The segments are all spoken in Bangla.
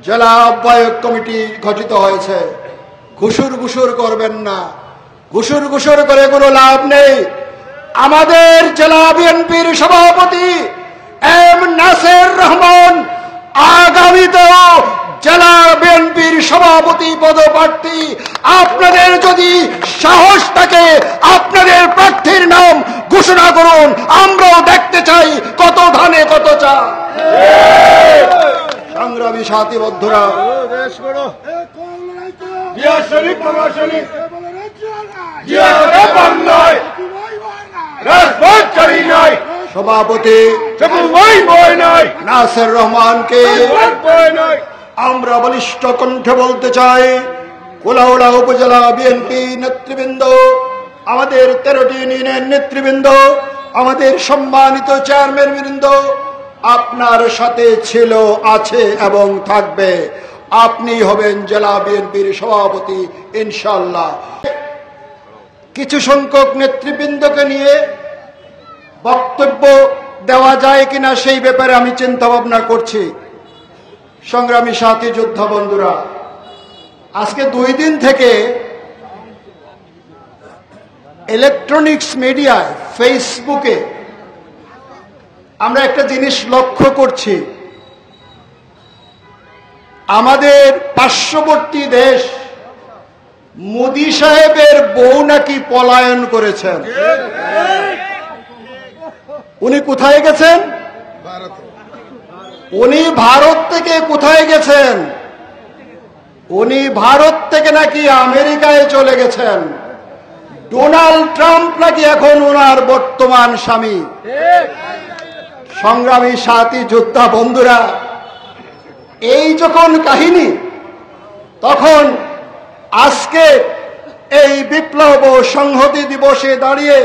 জেলা আহ্বায়ক কমিটি গঠিত হয়েছে। ঘুষুর ঘুষুর করবেন না, ঘুষুর ঘুষুর করে কোনো লাভ নেই। আমাদের জেলা বিএনপির সভাপতি এম নাসের রহমান আগামীতেও জেলা বিএনপির সভাপতি পদপ্রার্থী। আপনাদের যদি সাহস থাকে আপনাদের প্রার্থীর নাম ঘোষণা করুন, আমরাও দেখতে চাই কত ধানে কত চাল। সংগ্রামী সাথী বন্ধুরা, সভাপতি নাসের রহমানকে আমরা বলিষ্ঠ কণ্ঠে বলতে চাই, কুলাউড়া উপজেলা বিএনপি নেতৃবৃন্দ, আমাদের 13টি ইউনিয়নের নেতৃবৃন্দ, আমাদের সম্মানিত চেয়ারম্যান বৃন্দ আপনার সাথে ছিল, আছে এবং থাকবে। আপনি হবেন জেলা বিএনপির সভাপতি ইনশাআল্লাহ। কিছু সংখ্যক নেতৃবৃন্দকে নিয়ে বক্তব্য দেওয়া যায় কিনা সেই ব্যাপারে আমি চিন্তা ভাবনা করছি। সংগ্রামী সাথী যোদ্ধা বন্ধুরা, আজকে 2 দিন থেকে ইলেকট্রনিক্স মিডিয়ায়, ফেসবুকে আমরা একটা জিনিস লক্ষ্য করছি, আমাদের পার্শ্ববর্তী দেশ মোদি সাহেবের বউ নাকি পলায়ন করেছেন। উনি কোথায় গেছেন? উনি ভারত থেকে কোথায় গেছেন? উনি ভারত থেকে নাকি আমেরিকায় চলে গেছেন। ডোনাল্ড ট্রাম্প নাকি এখন ওনার বর্তমান স্বামী। সংগ্রামী সাথী যোদ্ধা বন্ধুরা, এই যখন কাহিনী, তখন আজকে এই বিপ্লব ও সংহতি দিবসে দাঁড়িয়ে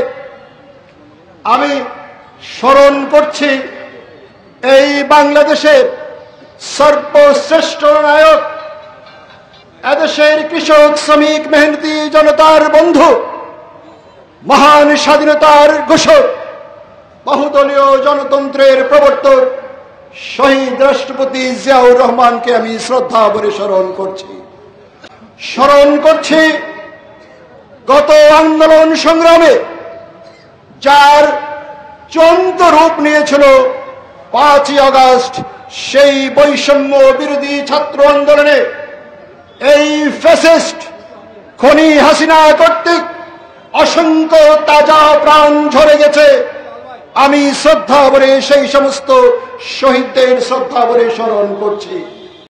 আমি স্মরণ করছি এই বাংলাদেশের সর্বশ্রেষ্ঠ নায়ক, এদেশের কৃষক শ্রমিক মেহনতি জনতার বন্ধু, মহান স্বাধীনতার ঘোষক, বহুদলীয় গণতন্ত্রের প্রবর্তক শহীদ রাষ্ট্রপতি জিয়াউর রহমানকে আমি শ্রদ্ধা ভরে স্মরণ করছি। গত আন্দোলন সংগ্রামে যার চূড়ান্ত রূপ নিয়েছিল 5ই আগস্ট, সেই বৈষম্য বিরোধী ছাত্র আন্দোলনে এই ফ্যাসিস্ট খনি হাসিনা কর্তৃক অসংখ্য তাজা প্রাণ ঝরে গেছে। আমি শ্রদ্ধা ভরে সেই সমস্ত শহীদদের শ্রদ্ধা ভরে স্মরণ করছি।